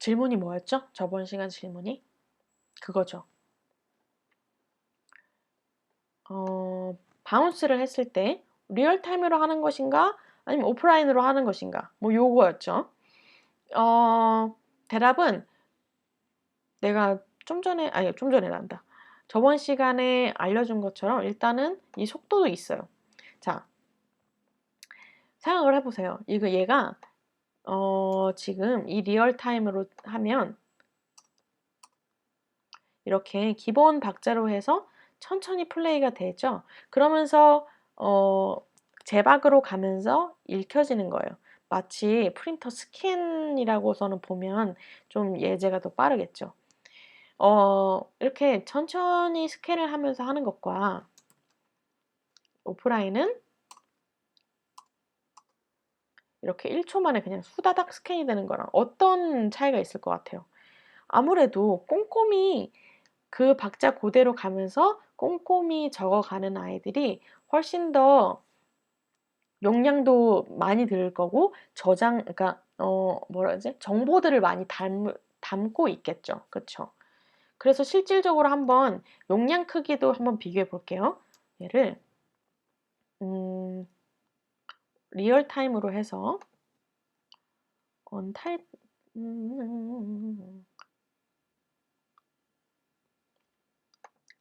질문이 뭐였죠? 저번 시간 질문이? 그거죠. 바운스를 했을 때 리얼타임으로 하는 것인가? 아니면 오프라인으로 하는 것인가? 뭐 요거였죠. 대답은 내가 좀 전에란다. 저번 시간에 알려준 것처럼 일단은 이 속도도 있어요. 자, 생각을 해보세요. 얘가 지금 이 리얼타임으로 하면 이렇게 기본 박자로 해서 천천히 플레이가 되죠. 그러면서 제박으로 가면서 읽혀지는 거예요. 마치 프린터 스캔이라고서는 보면 좀 예제가 더 빠르겠죠. 이렇게 천천히 스캔을 하면서 하는 것과 오프라인은 이렇게 1초 만에 그냥 후다닥 스캔이 되는 거랑 어떤 차이가 있을 것 같아요? 아무래도 꼼꼼히 그 박자 그대로 가면서 꼼꼼히 적어가는 아이들이 훨씬 더 용량도 많이 들 거고 그러니까 뭐라 그러지? 정보들을 많이 담고 있겠죠. 그쵸? 그래서 실질적으로 한번 용량 크기도 한번 비교해 볼게요. 얘를 리얼 타임으로 해서 언타입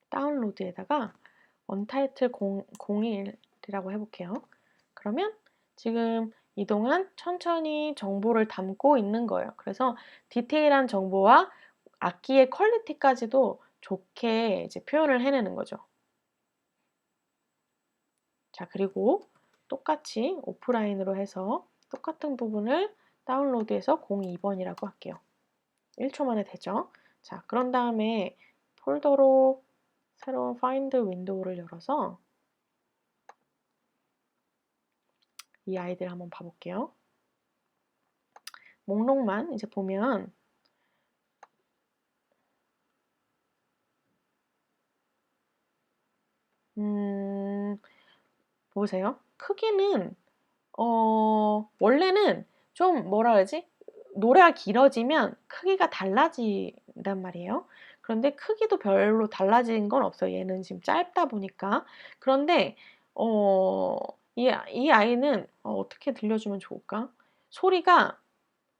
다운로드에다가 언타이틀 01이라고 해볼게요. 그러면 지금 이동안 천천히 정보를 담고 있는 거예요. 그래서 디테일한 정보와 악기의 퀄리티까지도 좋게 이제 표현을 해내는 거죠. 자, 그리고 똑같이 오프라인으로 해서 똑같은 부분을 다운로드해서 02번이라고 할게요. 1초 만에 되죠? 자, 그런 다음에 폴더로 새로운 파인드 윈도우를 열어서 이 아이들 한번 봐볼게요. 목록만 이제 보면 보세요. 크기는 원래는 좀 뭐라 그러지? 노래가 길어지면 크기가 달라진단 말이에요. 그런데 크기도 별로 달라진 건 없어요. 얘는 지금 짧다 보니까. 그런데 이 아이는 어떻게 들려주면 좋을까? 소리가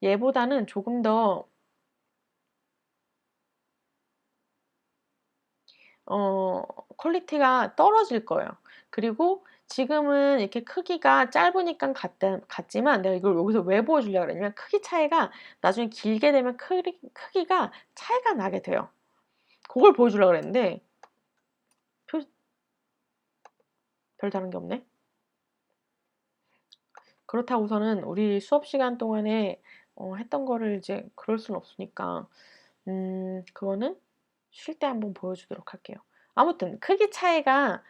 얘보다는 조금 더 퀄리티가 떨어질 거예요. 그리고 지금은 이렇게 크기가 짧으니까 같지만 내가 이걸 여기서 왜 보여주려고 그랬냐면 크기 차이가 나중에 길게 되면 크기가 차이가 나게 돼요. 그걸 보여주려고 그랬는데 별 다른 게 없네. 그렇다고서는 우리 수업 시간 동안에 했던 거를 이제 그럴 수는 없으니까 그거는 쉴 때 한번 보여주도록 할게요. 아무튼 크기 차이가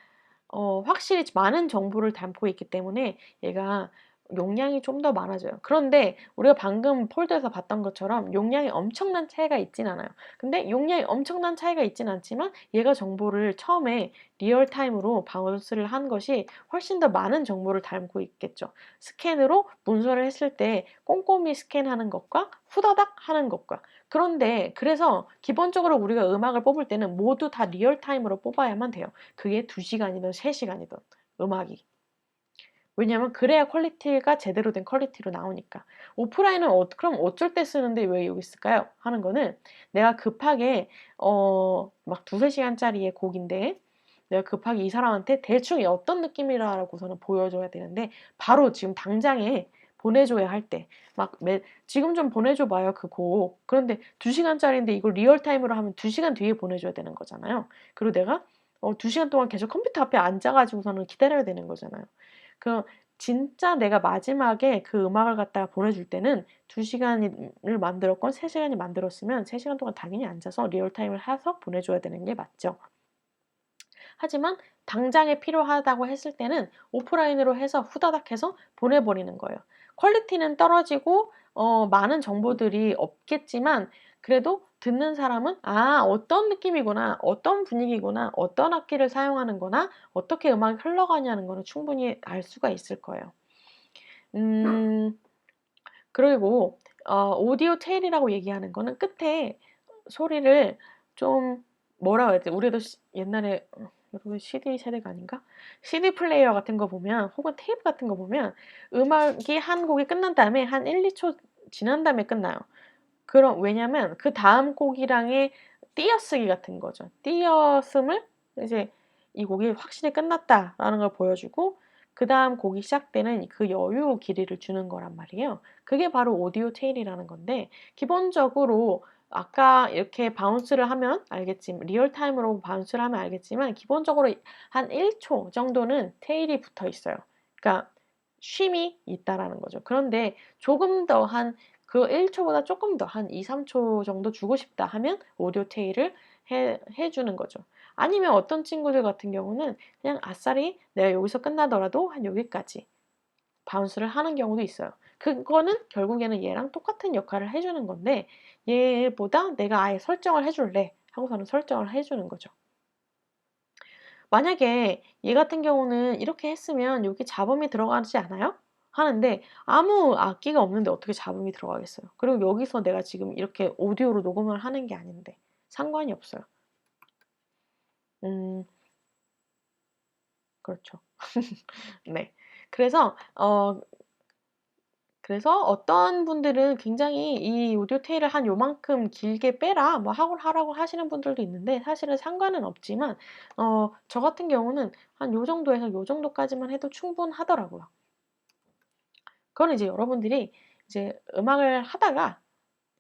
확실히 많은 정보를 담고 있기 때문에 얘가 용량이 좀 더 많아져요. 그런데 우리가 방금 폴더에서 봤던 것처럼 용량이 엄청난 차이가 있진 않아요. 근데 용량이 엄청난 차이가 있진 않지만 얘가 정보를 처음에 리얼타임으로 바운스를 한 것이 훨씬 더 많은 정보를 담고 있겠죠. 스캔으로 문서를 했을 때 꼼꼼히 스캔하는 것과 후다닥 하는 것과 그런데 그래서 기본적으로 우리가 음악을 뽑을 때는 모두 다 리얼타임으로 뽑아야만 돼요. 그게 2시간이든 3시간이든 음악이. 왜냐면 그래야 퀄리티가 제대로 된 퀄리티로 나오니까. 오프라인은 그럼 어쩔 때 쓰는데 왜 여기 있을까요? 하는 거는 내가 급하게 막 2~3시간짜리의 곡인데 내가 급하게 이 사람한테 대충 어떤 느낌이라고서는 보여줘야 되는데 바로 지금 당장에 보내줘야 할 때 막 지금 좀 보내줘 봐요 그 곡. 그런데 2시간짜리인데 이걸 리얼타임으로 하면 2시간 뒤에 보내줘야 되는 거잖아요. 그리고 내가 2시간 동안 계속 컴퓨터 앞에 앉아가지고서는 기다려야 되는 거잖아요. 그 진짜 내가 마지막에 그 음악을 갖다가 보내줄 때는 2시간을 만들었건 3시간이 만들었으면 3시간 동안 당연히 앉아서 리얼타임을 해서 보내줘야 되는 게 맞죠. 하지만 당장에 필요하다고 했을 때는 오프라인으로 해서 후다닥 해서 보내버리는 거예요. 퀄리티는 떨어지고 많은 정보들이 없겠지만 그래도 듣는 사람은 어떤 느낌이구나, 어떤 분위기구나, 어떤 악기를 사용하는 거나 어떻게 음악이 흘러가냐는 거는 충분히 알 수가 있을 거예요. 그리고 오디오 테일이라고 얘기하는 거는 끝에 소리를 좀 뭐라고 해야 지 우리도 옛날에 여러분 CD 세대가 아닌가? CD 플레이어 같은 거 보면 혹은 테이프 같은 거 보면 음악이 한 곡이 끝난 다음에 한 1-2초 지난 다음에 끝나요. 그럼 왜냐면 그다음 곡이랑의 띄어쓰기 같은 거죠. 띄어씀을 이제 '이 곡이 확실히 끝났다.'라는 걸 보여주고 그다음 곡이 시작되는 그 여유 길이를 주는 거란 말이에요. 그게 바로 오디오 테일이라는 건데 기본적으로 아까 이렇게 바운스를 하면 알겠지만 리얼 타임으로 바운스를 하면 알겠지만 기본적으로 한 1초 정도는 테일이 붙어 있어요. 그러니까 쉼이 있다라는 거죠. 그런데 조금 더한 그 1 초보다 쪼끔 더 한 2-3초 정도 주고 싶다 하면 오디오 테일을 해 주는 거죠. 아니면 어떤 친구들 같은 경우는 그냥 아싸리 내가 여기서 끝나더라도 한 여기까지 바운스를 하는 경우도 있어요. 그거는 결국에는 얘랑 똑같은 역할을 해 주는 건데 얘보다 내가 아예 설정을 해 줄래 하고서는 설정을 해 주는 거죠. 만약에 얘 같은 경우는 이렇게 했으면 여기 잡음이 들어가지 않아요? 하는데 아무 악기가 없는데 어떻게 잡음이 들어가겠어요. 그리고 여기서 내가 지금 이렇게 오디오로 녹음을 하는 게 아닌데 상관이 없어요. 음 그렇죠. 네. 그래서 어떤 분들은 굉장히 이 오디오 테일을 한 요만큼 길게 빼라 뭐 하라고 하시는 분들도 있는데 사실은 상관은 없지만 저 같은 경우는 한 요 정도에서 요 정도까지만 해도 충분하더라고요. 그거는 이제 여러분들이 이제 음악을 하다가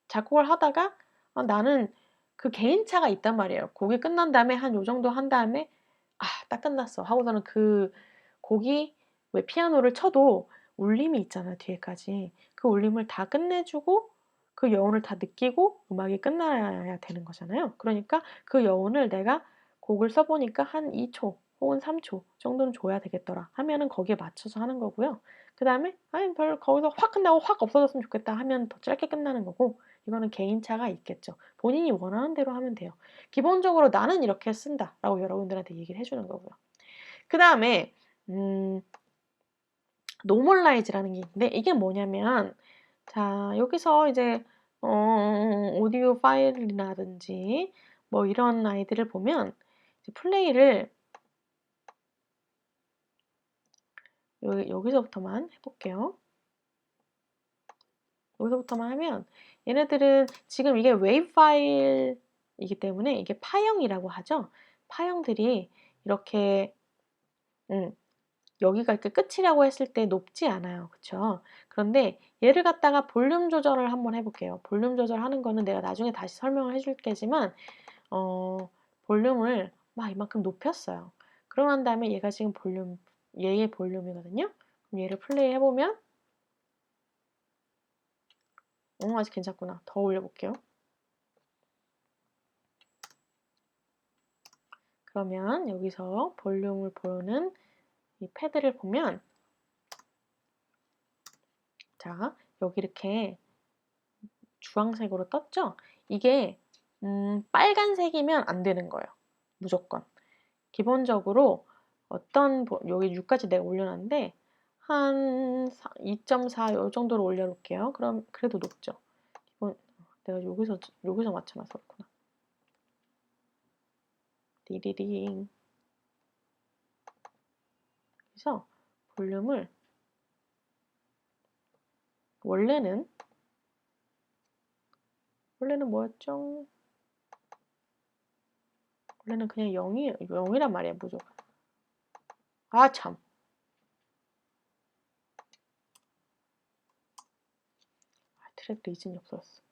작곡을 하다가 나는 그 개인차가 있단 말이에요. 곡이 끝난 다음에 한 요 정도 한 다음에 '아 딱 끝났어.' 하고서는 그 곡이 왜 피아노를 쳐도 울림이 있잖아요 뒤에까지. 그 울림을 다 끝내 주고 그 여운을 다 느끼고 음악이 끝나야 되는 거잖아요. 그러니까 그 여운을 내가 곡을 써 보니까 한 2초 혹은 3초 정도는 줘야 되겠더라 하면은 거기에 맞춰서 하는 거고요. 그다음에 '아이 별 거기서 확 끝나고 확 없어졌으면 좋겠다.' 하면 더 짧게 끝나는 거고 이거는 개인차가 있겠죠. 본인이 원하는 대로 하면 돼요. 기본적으로 '나는 이렇게 쓴다.'라고 여러분들한테 얘기를 해 주는 거고요. 그다음에 음 노멀라이즈라는 게 있는데 이게 뭐냐면 자 여기서 이제 오디오 파일이라든지 뭐 이런 아이들을 보면 이제 플레이를 여기서부터만 해 볼게요. 여기서부터만 하면 얘네들은 지금 이게 웨이브 파일이기 때문에 이게 파형이라고 하죠. 파형들이 이렇게 음 여기가 이렇게 끝이라고 했을 때 높지 않아요. 그쵸? 그런데 얘를 갖다가 볼륨 조절을 한번 해 볼게요. 볼륨 조절하는 거는 내가 나중에 다시 설명을 해줄 게지만 볼륨을 막 이만큼 높였어요. 그러고 난 다음에 얘가 지금 얘의 볼륨이거든요. 그럼 얘를 플레이해 보면 아직 괜찮구나. 더 올려 볼게요. 그러면 여기서 볼륨을 보는 이 패드를 보면 자 여기 이렇게 주황색으로 떴죠? 이게 빨간색이면 안 되는 거예요. 무조건. 기본적으로 여기 6까지 내가 올려 놨는데 한 2.4 요 정도로 올려 놓을게요. 그럼 그래도 높죠. 내가 여기서 맞춰 놔서 그렇구나. 디리링. 그래서 볼륨을 원래는 뭐였죠? 원래는 그냥 0이란 말이야 무조건. 아 참. 트랙 리즌이 없어졌어.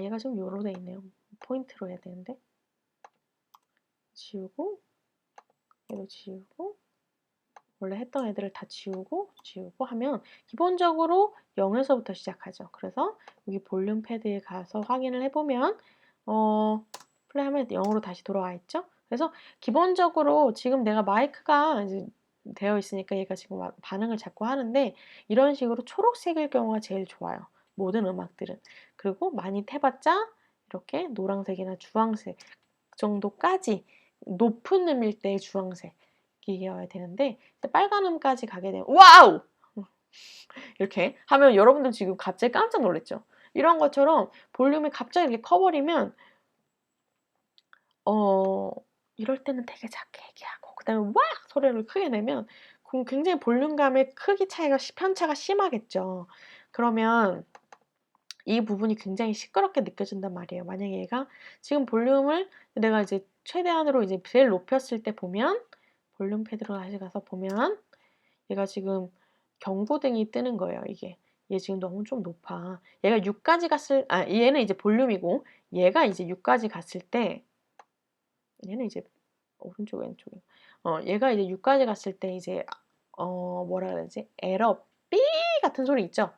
얘가 좀 요로 돼 있네요. 포인트로 해야 되는데. 지우고 얘도 지우고 원래 했던 애들을 다 지우고 하면 기본적으로 0에서부터 시작하죠. 그래서 여기 볼륨 패드에 가서 확인을 해보면 플레이하면 0으로 다시 돌아와 있죠. 그래서 기본적으로 지금 내가 마이크가 이제 되어 있으니까 얘가 지금 반응을 자꾸 하는데 이런 식으로 초록색일 경우가 제일 좋아요. 모든 음악들은. 그리고 많이 해봤자 이렇게 노란색이나 주황색 정도까지 높은 음일 때의 주황색이 바뀌어야 되는데 빨간 음까지 가게 되면 와우! 이렇게 하면 여러분들 지금 갑자기 깜짝 놀랐죠? 이런 것처럼 볼륨이 갑자기 이렇게 커버리면 이럴 때는 되게 작게 얘기하고 그다음에 왁 소리를 크게 내면 그럼 굉장히 볼륨감의 크기 차이가 편차가 심하겠죠. 그러면 이 부분이 굉장히 시끄럽게 느껴진단 말이에요. 만약에 얘가 지금 볼륨을 내가 이제 최대한으로 이제 제일 높였을 때 보면 볼륨 패드로 다시 가서 보면 얘가 지금 경고등이 뜨는 거예요, 이게. 얘 지금 너무 좀 높아. 얘가 6까지 갔을 얘는 이제 볼륨이고 얘가 이제 6까지 갔을 때 얘는 이제 오른쪽 왼쪽 얘가 이제 6까지 갔을 때 이제 뭐라 그래야 되지? 에러 삐 같은 소리 있죠?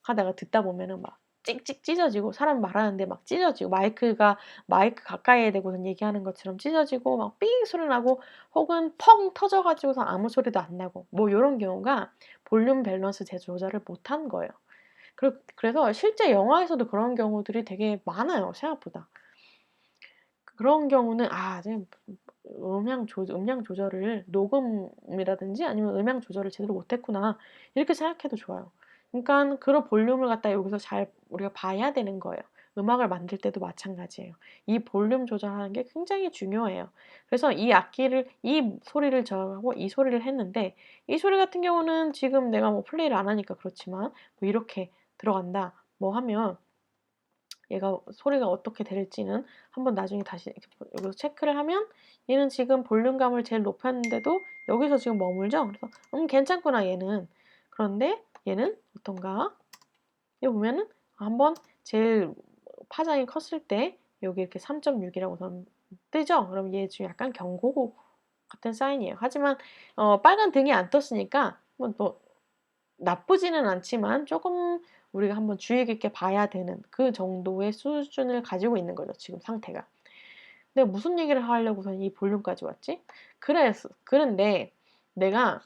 하다가 듣다 보면은 막 찍찍 찢어지고 사람 말하는데 막 찢어지고 마이크 가까이에 대고선 얘기하는 것처럼 찢어지고 막 삐 소리 나고 혹은 펑 터져 가지고서 아무 소리도 안 나고 뭐 요런 경우가 볼륨 밸런스 조절을 못한 거예요. 그래서 실제 영화에서도 그런 경우들이 되게 많아요, 생각보다. 그런 경우는 지금 음량 조절을 녹음이라든지 아니면 음향 조절을 제대로 못했구나 이렇게 생각해도 좋아요. 그러니까 그런 볼륨을 갖다 여기서 잘 우리가 봐야 되는 거예요. 음악을 만들 때도 마찬가지예요. 이 볼륨 조절하는 게 굉장히 중요해요. 그래서 이 소리를 저하고 이 소리를 했는데 이 소리 같은 경우는 지금 내가 뭐 플레이를 안 하니까 그렇지만 뭐 이렇게 들어간다 뭐 하면 얘가 소리가 어떻게 될지는 한번 나중에 다시 여기서 체크를 하면 얘는 지금 볼륨감을 제일 높였는데도 여기서 지금 머물죠? 그래서 괜찮구나 얘는. 그런데 얘는 어떤가? 여기 보면은 한번 제일 파장이 컸을 때 여기 이렇게 3.6이라고 뜨죠? 그럼 얘 지금 약간 경고 같은 사인이에요. 하지만 빨간 등이 안 떴으니까 뭐 나쁘지는 않지만 조금 우리가 한번 주의 깊게 봐야 되는 그 정도의 수준을 가지고 있는 거죠, 지금 상태가. 내가 무슨 얘기를 하려고선 이 볼륨까지 왔지? 그런데 내가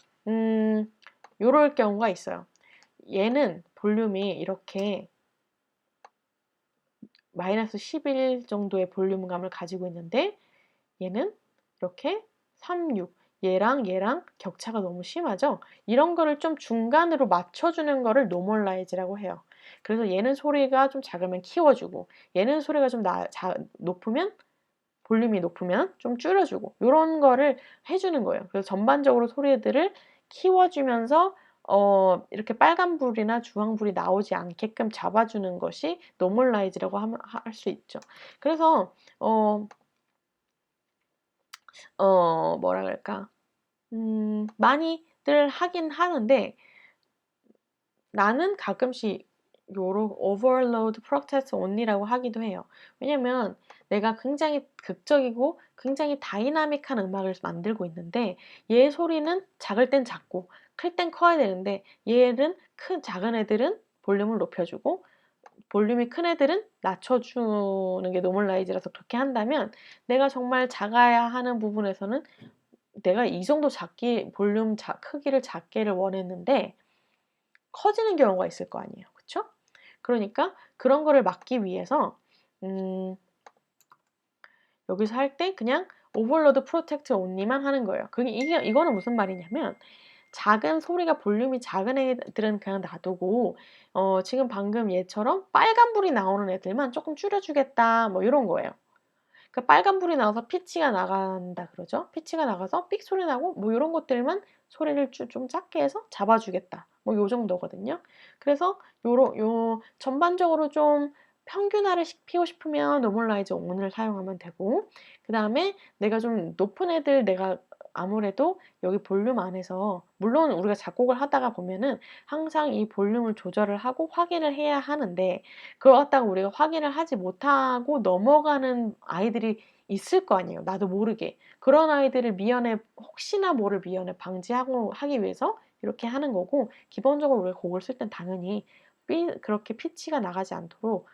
요럴 경우가 있어요. 얘는 볼륨이 이렇게 마이너스 11 정도의 볼륨감을 가지고 있는데 얘는 이렇게 36 얘랑 격차가 너무 심하죠? 이런 거를 좀 중간으로 맞춰주는 거를 노멀라이즈라고 해요. 그래서 얘는 소리가 좀 작으면 키워주고 얘는 소리가 좀 높으면 볼륨이 높으면 좀 줄여주고 이런 거를 해주는 거예요. 그래서 전반적으로 소리들을 키워주면서 이렇게 빨간불이나 주황불이 나오지 않게끔 잡아주는 것이 노멀라이즈라고 할 수 있죠. 그래서 뭐라 그럴까 많이들 하긴 하는데 나는 가끔씩 요런 overload protest only라고 하기도 해요. 왜냐면 내가 굉장히 극적이고 굉장히 다이나믹한 음악을 만들고 있는데 얘 소리는 작을 땐 작고 클 땐 커야 되는데 얘는 작은 애들은 볼륨을 높여주고 볼륨이 큰 애들은 낮춰주는 게 노멀라이즈라서 그렇게 한다면 내가 정말 작아야 하는 부분에서는 내가 이 정도 크기를 작게를 원했는데 커지는 경우가 있을 거 아니에요. 그쵸? 그러니까 그런 거를 막기 위해서 여기서 할 때 그냥 오버로드 프로텍트 온리만 하는 거예요. 이거는 무슨 말이냐면 작은 소리가 볼륨이 작은 애들은 그냥 놔두고 지금 방금 얘처럼 빨간불이 나오는 애들만 조금 줄여주겠다 뭐 이런 거예요. 그 빨간불이 나와서 피치가 나간다 그러죠. 피치가 나가서 삑 소리 나고 뭐 이런 것들만 소리를 좀 작게 해서 잡아주겠다. 뭐 요 정도거든요. 그래서 전반적으로 좀 평균화를 시키고 싶으면 노멀라이즈 온을 사용하면 되고 그 다음에 내가 좀 높은 애들 내가 아무래도 여기 볼륨 안에서 물론 우리가 작곡을 하다가 보면은 항상 이 볼륨을 조절을 하고 확인을 해야 하는데 그걸 갖다가 우리가 확인을 하지 못하고 넘어가는 아이들이 있을 거 아니에요. 나도 모르게. 그런 아이들을 혹시나 모를 미연에 하기 위해서 이렇게 하는 거고, 기본적으로 우리가 곡을 쓸 땐 당연히 그렇게 피치가 나가지 않도록,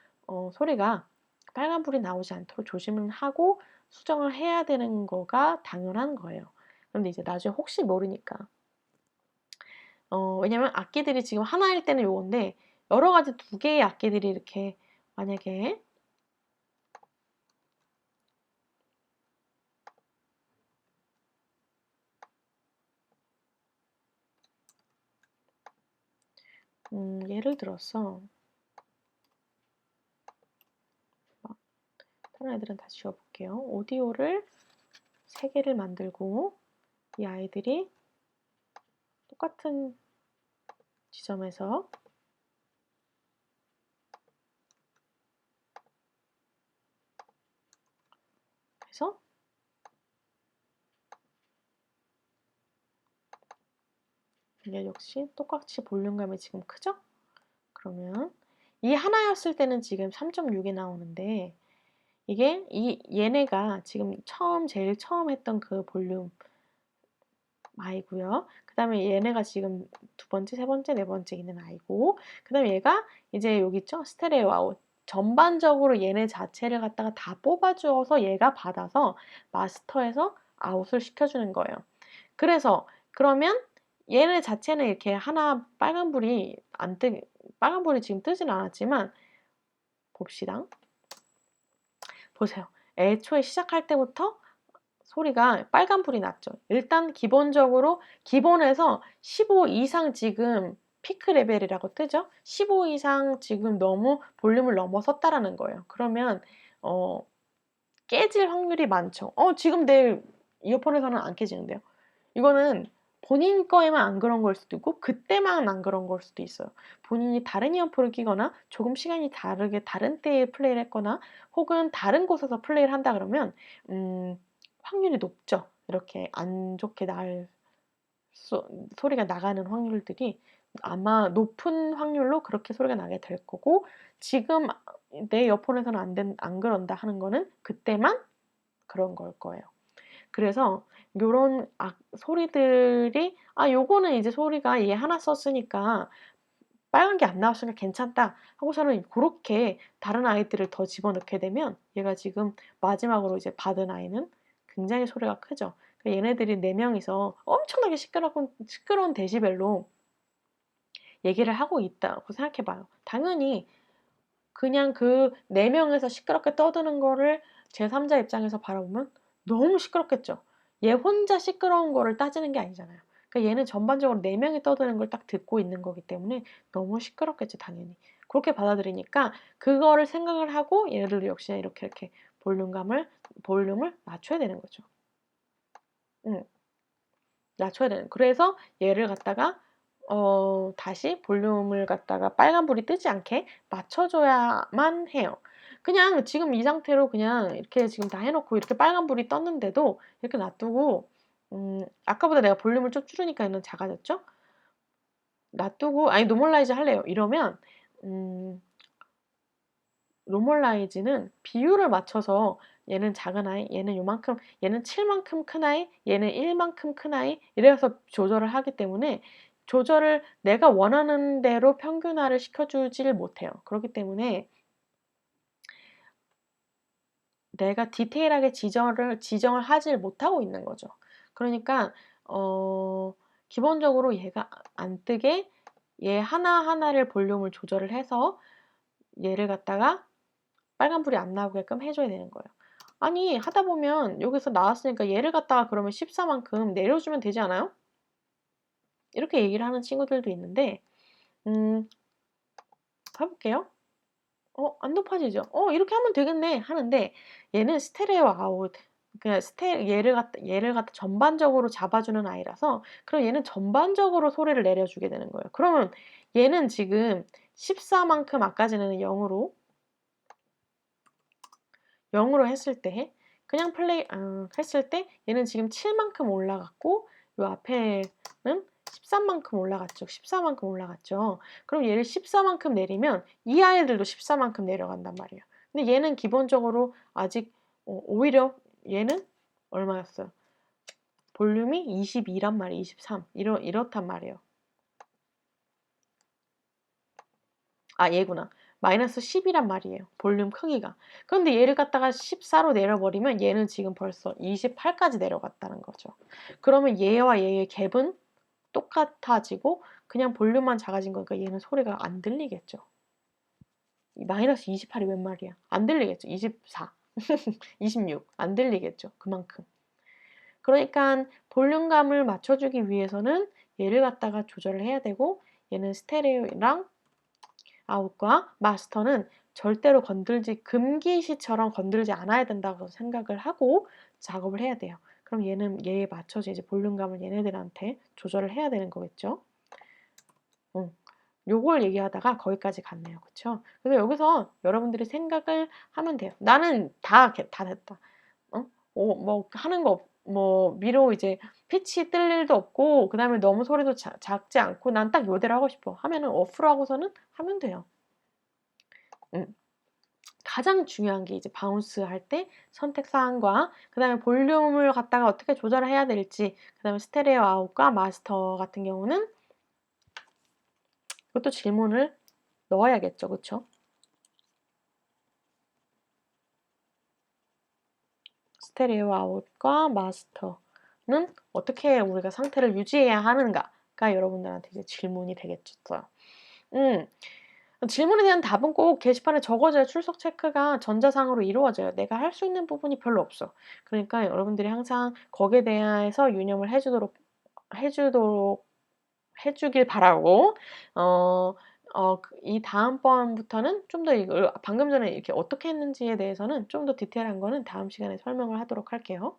소리가 빨간불이 나오지 않도록 조심을 하고 수정을 해야 되는 거가 당연한 거예요. 그런데 이제 나중에 혹시 모르니까. 왜냐면 악기들이 지금 하나일 때는 요건데, 여러 가지 두 개의 악기들이 이렇게 만약에 예를 들어서 다른 아이들은 다 지워볼게요. 오디오를 3개를 만들고 이 아이들이 똑같은 지점에서 해서 얘 역시 똑같이 볼륨감이 지금 크죠? 그러면 이 하나였을 때는 지금 3.6이 나오는데 이게 얘네가 지금 제일 처음 했던 그 볼륨 아이고요. 그 다음에 얘네가 지금 두 번째, 세 번째, 네 번째 있는 아이고 그 다음에 얘가 이제 여기 있죠? 스테레오 아웃. 전반적으로 얘네 자체를 갖다가 다 뽑아주어서 얘가 받아서 마스터에서 아웃을 시켜주는 거예요. 그래서 그러면 얘네 자체는 이렇게 하나 빨간불이 지금 뜨진 않았지만 봅시다. 보세요. 애초에 시작할 때부터 소리가 빨간불이 났죠. 일단 기본에서 15 이상 지금 피크 레벨이라고 뜨죠. 15 이상 지금 너무 볼륨을 넘어섰다라는 거예요. 그러면 깨질 확률이 많죠. 지금 내 이어폰에서는 안 깨지는데요. 이거는 본인 거에만 안 그런 걸 수도 있고 그때만 안 그런 걸 수도 있어요. 본인이 다른 이어폰을 끼거나 조금 시간이 다르게 다른 때에 플레이를 했거나 혹은 다른 곳에서 플레이를 한다 그러면 확률이 높죠. 이렇게 안 좋게 소리가 나가는 확률들이 아마 높은 확률로 그렇게 소리가 나게 될 거고 지금 내 이어폰에서는 안 그런다 하는 거는 그때만 그런 걸 거예요. 그래서 요런 소리들이 요거는 이제 소리가 얘 하나 썼으니까 빨간 게 안 나왔으니까 괜찮다 하고서는 그렇게 다른 아이들을 더 집어넣게 되면 얘가 지금 마지막으로 이제 받은 아이는 굉장히 소리가 크죠. 얘네들이 4명이서 엄청나게 시끄러운 데시벨로 얘기를 하고 있다고 생각해 봐요. 당연히 그냥 그 4명에서 시끄럽게 떠드는 거를 제3자 입장에서 바라보면 너무 시끄럽겠죠. 얘 혼자 시끄러운 거를 따지는 게 아니잖아요. 그러니까 얘는 전반적으로 4명이 떠드는 걸 딱 듣고 있는 거기 때문에 너무 시끄럽겠죠, 당연히. 그렇게 받아들이니까 그거를 생각을 하고 얘를 역시 이렇게 볼륨을 낮춰야 되는 거죠. 낮춰야 되는. 그래서 얘를 갖다가 다시 볼륨을 갖다가 빨간불이 뜨지 않게 맞춰줘야만 해요. 그냥 지금 이 상태로 그냥 이렇게 지금 다 해놓고 이렇게 빨간불이 떴는데도 이렇게 놔두고 아까보다 내가 볼륨을 좀 줄이니까 얘는 작아졌죠? 놔두고 노멀라이즈 할래요. 이러면 노멀라이즈는 비율을 맞춰서 얘는 작은 아이, 얘는 요만큼, 얘는 7만큼 큰 아이, 얘는 1만큼 큰 아이 이래서 조절을 하기 때문에 조절을 내가 원하는 대로 평균화를 시켜주질 못해요. 그렇기 때문에 내가 디테일하게 지정을 하질 못하고 있는 거죠. 그러니까 기본적으로 얘가 안 뜨게 얘 하나하나를 볼륨을 조절을 해서 얘를 갖다가 빨간불이 안 나오게끔 해줘야 되는 거예요. 아니 하다 보면 여기서 나왔으니까 얘를 갖다가 그러면 14만큼 내려주면 되지 않아요? 이렇게 얘기를 하는 친구들도 있는데 해볼게요. 안 높아지죠? 이렇게 하면 되겠네 하는데 얘는 스테레오 아웃 그냥 얘를 갖다 전반적으로 잡아주는 아이라서 그럼 얘는 전반적으로 소리를 내려주게 되는 거예요. 그러면 얘는 지금 14만큼 아까 전에는 0으로 했을 때 그냥 했을 때 얘는 지금 7만큼 올라갔고 요 앞에는 13만큼 올라갔죠. 14만큼 올라갔죠. 그럼 얘를 14만큼 내리면 이 아이들도 14만큼 내려간단 말이에요. 근데 얘는 기본적으로 아직 오히려 얘는 얼마였어요? 볼륨이 22란 말이에요. 23 이렇단 말이에요. 얘구나. 마이너스 10이란 말이에요. 볼륨 크기가. 그런데 얘를 갖다가 14로 내려버리면 얘는 지금 벌써 28까지 내려갔다는 거죠. 그러면 얘와 얘의 갭은 똑같아지고 그냥 볼륨만 작아진 거니까 얘는 소리가 안 들리겠죠. 마이너스 28이 웬 말이야? 안 들리겠죠. 24, 26 안 들리겠죠. 그만큼. 그러니까 볼륨감을 맞춰주기 위해서는 얘를 갖다가 조절을 해야 되고 얘는 스테레오랑 아웃과 마스터는 절대로 금기시처럼 건들지 않아야 된다고 생각을 하고 작업을 해야 돼요. 그럼 얘는 얘에 맞춰서 이제 볼륨감을 얘네들한테 조절을 해야 되는 거겠죠. 요걸 얘기하다가 거기까지 갔네요. 그쵸? 그래서 여기서 여러분들이 생각을 하면 돼요. 나는 다 됐다. 뭐 하는 거 미로 이제 피치 뜰 일도 없고 그다음에 너무 소리도 작지 않고 난 딱 요대로 하고 싶어 하면은 오프로 하고서는 하면 돼요. 가장 중요한 게 이제 바운스 할 때 선택 사항과 그다음에 볼륨을 갖다가 어떻게 조절을 해야 될지 그다음에 스테레오 아웃과 마스터 같은 경우는 그것도 질문을 넣어야겠죠. 그쵸? 스테레오 아웃과 마스터는 어떻게 우리가 상태를 유지해야 하는가가 여러분들한테 이제 질문이 되겠죠. 질문에 대한 답은 꼭 게시판에 적어줘야 출석 체크가 전자상으로 이루어져요. 내가 할 수 있는 부분이 별로 없어. 그러니까 여러분들이 항상 거기에 대해서 유념을 해주도록 해주길 바라고, 이 다음번부터는 좀 더 이걸 방금 전에 이렇게 어떻게 했는지에 대해서는 좀 더 디테일한 거는 다음 시간에 설명을 하도록 할게요.